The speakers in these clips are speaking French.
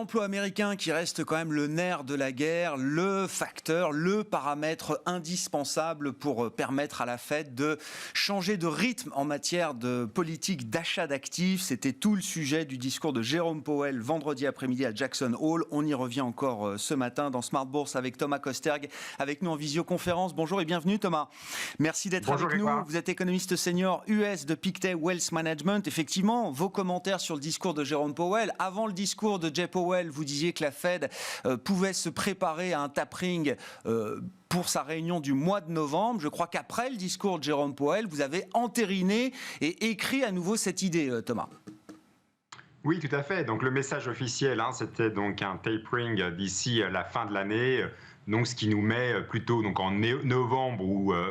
L'emploi américain qui reste quand même le nerf de la guerre, le facteur, le paramètre indispensable pour permettre à la Fed de changer de rythme en matière de politique d'achat d'actifs. C'était tout le sujet du discours de Jérôme Powell vendredi après-midi à Jackson Hole. On y revient encore ce matin dans Smart Bourse avec Thomas Kosterg, avec nous en visioconférence. Bonjour et bienvenue Thomas. Merci d'être avec nous. Vous êtes économiste senior US de Pictet Wealth Management. Effectivement, vos commentaires sur le discours de Jérôme Powell. Avant le discours de Jay Powell, vous disiez que la Fed pouvait se préparer à un tapering pour sa réunion du mois de novembre. Je crois qu'après le discours de Jérôme Powell, vous avez entériné et écrit à nouveau cette idée, Thomas. Oui, tout à fait. Donc le message officiel, c'était donc un tapering d'ici la fin de l'année. Donc ce qui nous met plutôt donc en novembre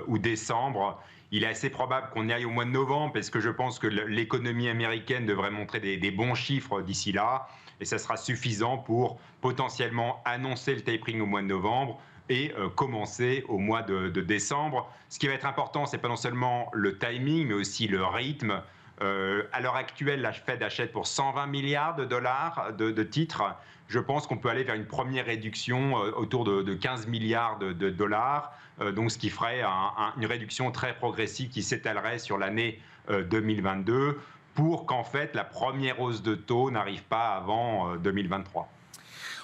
ou décembre. Il est assez probable qu'on y aille au mois de novembre parce que je pense que l'économie américaine devrait montrer des bons chiffres d'ici là. Et ça sera suffisant pour potentiellement annoncer le tapering au mois de novembre et commencer au mois de décembre. Ce qui va être important, c'est pas non seulement le timing, mais aussi le rythme. À l'heure actuelle, la Fed achète pour 120 milliards de dollars de titres. Je pense qu'on peut aller vers une première réduction autour de 15 milliards de dollars, donc ce qui ferait une réduction très progressive qui s'étalerait sur l'année 2022 pour qu'en fait la première hausse de taux n'arrive pas avant 2023.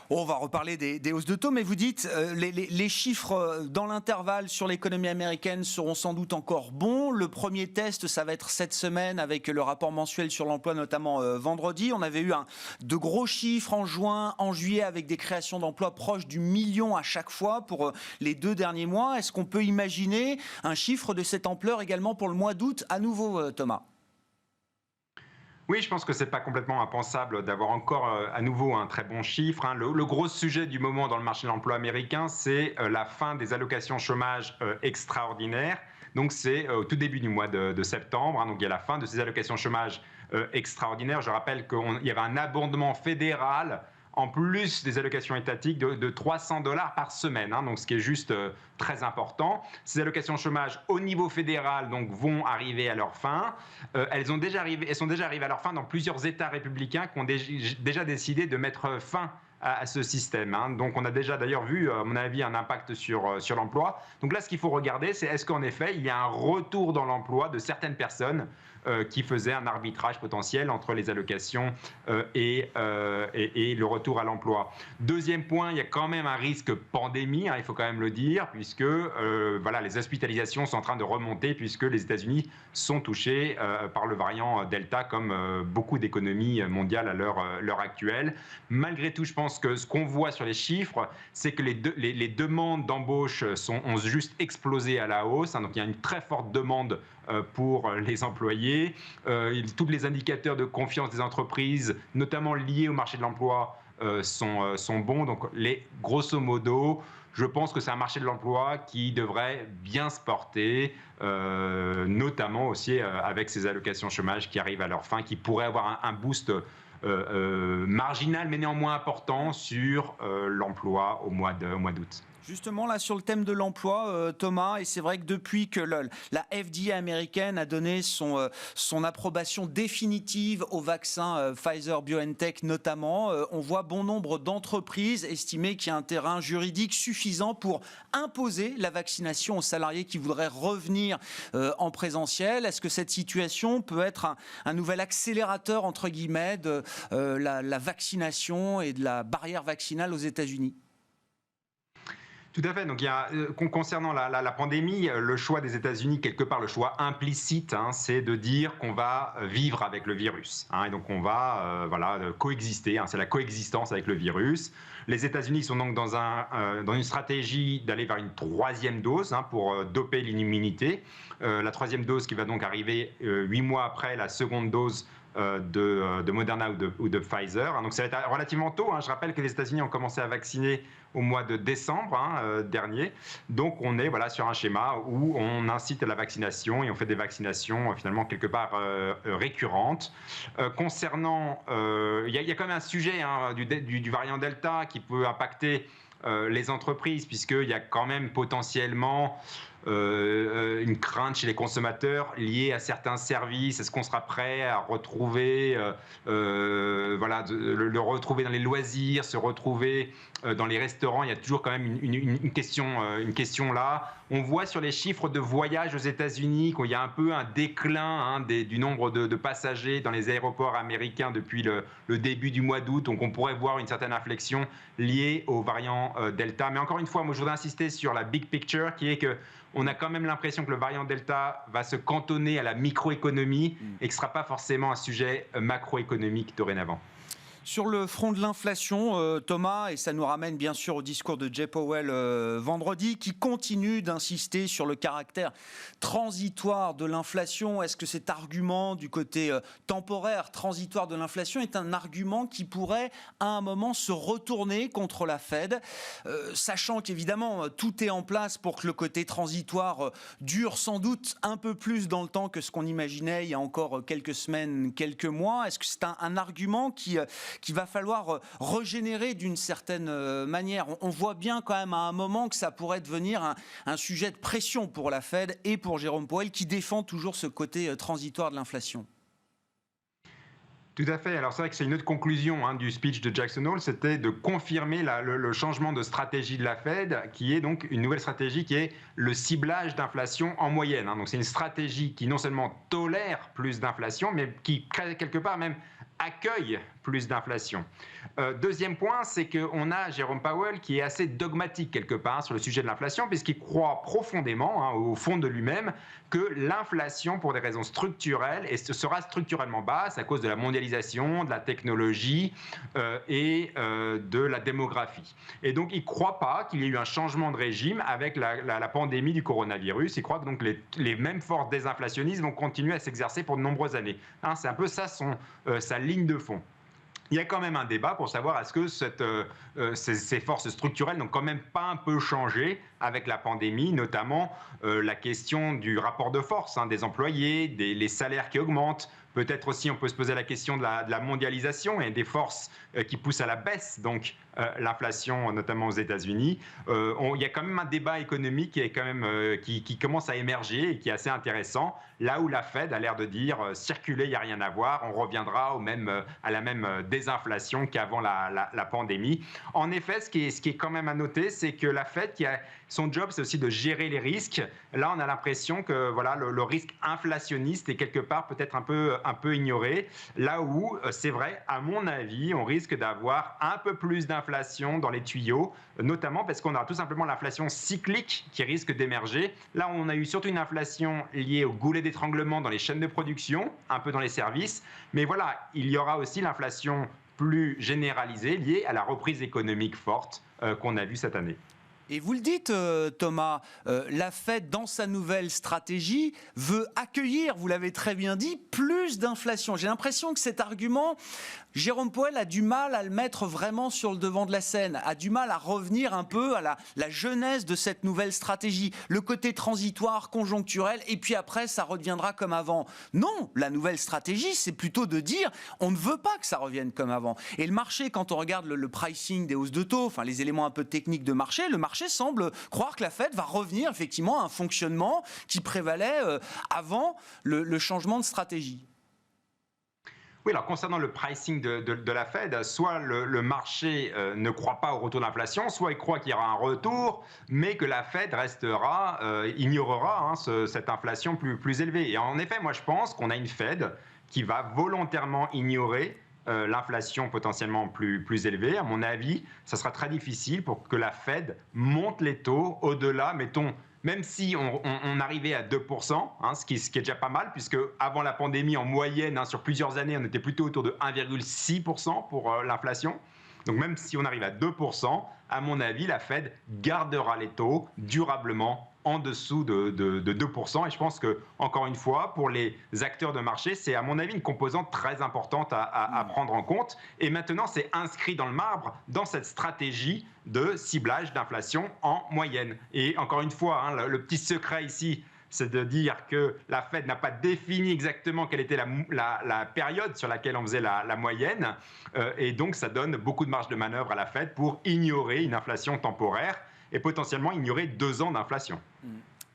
On va reparler des hausses de taux, mais vous dites les chiffres dans l'intervalle sur l'économie américaine seront sans doute encore bons. Le premier test, ça va être cette semaine avec le rapport mensuel sur l'emploi, notamment vendredi. On avait eu de gros chiffres en juin, en juillet, avec des créations d'emplois proches du million à chaque fois pour les 2 derniers mois. Est-ce qu'on peut imaginer un chiffre de cette ampleur également pour le mois d'août à nouveau, Thomas ? Oui, je pense que c'est pas complètement impensable d'avoir encore à nouveau un très bon chiffre. Le gros sujet du moment dans le marché de l'emploi américain, c'est la fin des allocations chômage extraordinaires. Donc c'est au tout début du mois de septembre. Donc il y a la fin de ces allocations chômage extraordinaires. Je rappelle qu'il y avait un abondement fédéral en plus des allocations étatiques de 300 $ par semaine, donc ce qui est juste très important. Ces allocations chômage au niveau fédéral donc, vont arriver à leur fin. Elles sont déjà arrivées à leur fin dans plusieurs États républicains qui ont déjà décidé de mettre fin à ce système. Donc on a déjà d'ailleurs vu, à mon avis, un impact sur l'emploi. Donc là, ce qu'il faut regarder, c'est est-ce qu'en effet, il y a un retour dans l'emploi de certaines personnes qui faisaient un arbitrage potentiel entre les allocations et le retour à l'emploi. Deuxième point, il y a quand même un risque pandémie, il faut quand même le dire, puisque les hospitalisations sont en train de remonter, puisque les États-Unis sont touchés par le variant Delta, comme beaucoup d'économies mondiales à l'heure actuelle. Malgré tout, je pense que ce qu'on voit sur les chiffres, c'est que les demandes d'embauche ont juste explosé à la hausse. Donc il y a une très forte demande pour les employés. Tous les indicateurs de confiance des entreprises, notamment liés au marché de l'emploi, sont bons. Donc grosso modo, je pense que c'est un marché de l'emploi qui devrait bien se porter, notamment aussi avec ces allocations chômage qui arrivent à leur fin, qui pourraient avoir un boost marginal mais néanmoins important sur l'emploi au mois d'août. Justement, là, sur le thème de l'emploi, Thomas, et c'est vrai que depuis que la FDA américaine a donné son approbation définitive au vaccin Pfizer-BioNTech notamment, on voit bon nombre d'entreprises estimer qu'il y a un terrain juridique suffisant pour imposer la vaccination aux salariés qui voudraient revenir en présentiel. Est-ce que cette situation peut être un nouvel accélérateur, entre guillemets, de la vaccination et de la barrière vaccinale aux États-Unis ? Tout à fait. Donc, concernant la pandémie, le choix des États-Unis, quelque part, le choix implicite, c'est de dire qu'on va vivre avec le virus. Et donc, on va coexister. C'est la coexistence avec le virus. Les États-Unis sont donc dans une stratégie d'aller vers une 3e dose pour doper l'immunité. La 3e dose qui va donc arriver 8 mois après la seconde dose de Moderna ou de Pfizer. Donc ça va être relativement tôt. Je rappelle que les États-Unis ont commencé à vacciner au mois de décembre dernier. Donc on est sur un schéma où on incite à la vaccination et on fait des vaccinations finalement quelque part récurrentes. Concernant, il y a quand même un sujet du variant Delta qui peut impacter les entreprises, puisqu'il y a quand même potentiellement une crainte chez les consommateurs liée à certains services. Est-ce qu'on sera prêt à retrouver, le retrouver dans les loisirs, se retrouver dans les restaurants? Il y a toujours quand même une question là. On voit sur les chiffres de voyage aux États-Unis qu'il y a un peu un déclin du nombre de passagers dans les aéroports américains depuis le début du mois d'août. Donc on pourrait voir une certaine inflexion liée au variant Delta. Mais encore une fois, moi je voudrais insister sur la big picture qui est que on a quand même l'impression que le variant Delta va se cantonner à la microéconomie et que ce ne sera pas forcément un sujet macroéconomique dorénavant. Sur le front de l'inflation, Thomas, et ça nous ramène bien sûr au discours de Jay Powell vendredi, qui continue d'insister sur le caractère transitoire de l'inflation. Est-ce que cet argument du côté temporaire, transitoire de l'inflation, est un argument qui pourrait à un moment se retourner contre la Fed, sachant qu'évidemment tout est en place pour que le côté transitoire dure sans doute un peu plus dans le temps que ce qu'on imaginait il y a encore quelques semaines, quelques mois. Est-ce que c'est un argument qu'il va falloir régénérer d'une certaine manière? On voit bien quand même à un moment que ça pourrait devenir un sujet de pression pour la Fed et pour Jérôme Powell qui défend toujours ce côté transitoire de l'inflation. Tout à fait. Alors c'est vrai que c'est une autre conclusion du speech de Jackson Hole, c'était de confirmer le changement de stratégie de la Fed, qui est donc une nouvelle stratégie qui est le ciblage d'inflation en moyenne. Donc c'est une stratégie qui non seulement tolère plus d'inflation, mais qui quelque part même accueille plus d'inflation. Deuxième point, c'est qu'on a Jérôme Powell qui est assez dogmatique quelque part sur le sujet de l'inflation, puisqu'il croit profondément, au fond de lui-même, que l'inflation, pour des raisons structurelles, sera structurellement basse à cause de la mondialisation, de la technologie et de la démographie. Et donc, il ne croit pas qu'il y ait eu un changement de régime avec la pandémie du coronavirus. Il croit que donc les mêmes forces désinflationnistes vont continuer à s'exercer pour de nombreuses années. C'est un peu ça sa ligne de fond. Il y a quand même un débat pour savoir est-ce que ces forces structurelles n'ont quand même pas un peu changé avec la pandémie, notamment la question du rapport de force des employés, les salaires qui augmentent. Peut-être aussi, on peut se poser la question de la mondialisation et des forces qui poussent à la baisse, donc l'inflation, notamment aux États-Unis. Il y a quand même un débat économique qui commence à émerger et qui est assez intéressant. Là où la Fed a l'air de dire circuler, il n'y a rien à voir, on reviendra à la même désinflation qu'avant la pandémie. En effet, ce qui est quand même à noter, c'est que la Fed, son job, c'est aussi de gérer les risques. Là, on a l'impression que le risque inflationniste est quelque part peut-être un peu ignoré. Là où, c'est vrai, à mon avis, on risque d'avoir un peu plus d'inflation dans les tuyaux, notamment parce qu'on aura tout simplement l'inflation cyclique qui risque d'émerger. Là, on a eu surtout une inflation liée au goulet d'étranglement dans les chaînes de production, un peu dans les services. Mais voilà, il y aura aussi l'inflation plus généralisée liée à la reprise économique forte qu'on a vue cette année. Et vous le dites, Thomas, la Fed, dans sa nouvelle stratégie, veut accueillir, vous l'avez très bien dit, plus d'inflation. J'ai l'impression que cet argument, Jérôme Powell a du mal à le mettre vraiment sur le devant de la scène, a du mal à revenir un peu à la genèse de cette nouvelle stratégie, le côté transitoire, conjoncturel, et puis après, ça reviendra comme avant. Non, la nouvelle stratégie, c'est plutôt de dire, on ne veut pas que ça revienne comme avant. Et le marché, quand on regarde le pricing des hausses de taux, enfin les éléments un peu techniques de marché, le marché semble croire que la Fed va revenir effectivement à un fonctionnement qui prévalait avant le changement de stratégie. Oui, alors concernant le pricing de la Fed, soit le marché ne croit pas au retour de l'inflation, soit il croit qu'il y aura un retour, mais que la Fed ignorera cette inflation plus élevée. Et en effet, moi je pense qu'on a une Fed qui va volontairement ignorer l'inflation potentiellement plus élevée. À mon avis, ça sera très difficile pour que la Fed monte les taux au-delà, mettons, même si on arrivait à 2%, ce qui est déjà pas mal, puisque avant la pandémie, en moyenne, sur plusieurs années, on était plutôt autour de 1,6% pour l'inflation. Donc même si on arrive à 2%, à mon avis, la Fed gardera les taux durablement en dessous de 2%. Et je pense que, encore une fois, pour les acteurs de marché, c'est à mon avis une composante très importante à prendre en compte. Et maintenant, c'est inscrit dans le marbre, dans cette stratégie de ciblage d'inflation en moyenne. Et encore une fois, le petit secret ici, c'est de dire que la Fed n'a pas défini exactement quelle était la période sur laquelle on faisait la moyenne. Et donc, ça donne beaucoup de marge de manœuvre à la Fed pour ignorer une inflation temporaire et potentiellement ignorer 2 ans d'inflation.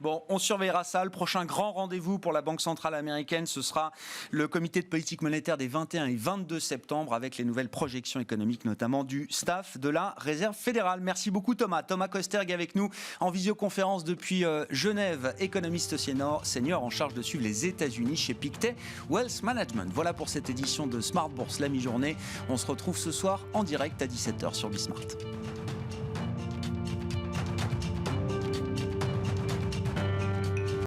Bon, on surveillera ça. Le prochain grand rendez-vous pour la Banque centrale américaine, ce sera le comité de politique monétaire des 21 et 22 septembre avec les nouvelles projections économiques, notamment du staff de la Réserve fédérale. Merci beaucoup Thomas. Thomas Kosterg avec nous en visioconférence depuis Genève, économiste senior en charge de suivre les États-Unis chez Pictet Wealth Management. Voilà pour cette édition de Smart Bourse, la mi-journée. On se retrouve ce soir en direct à 17h sur Bismart.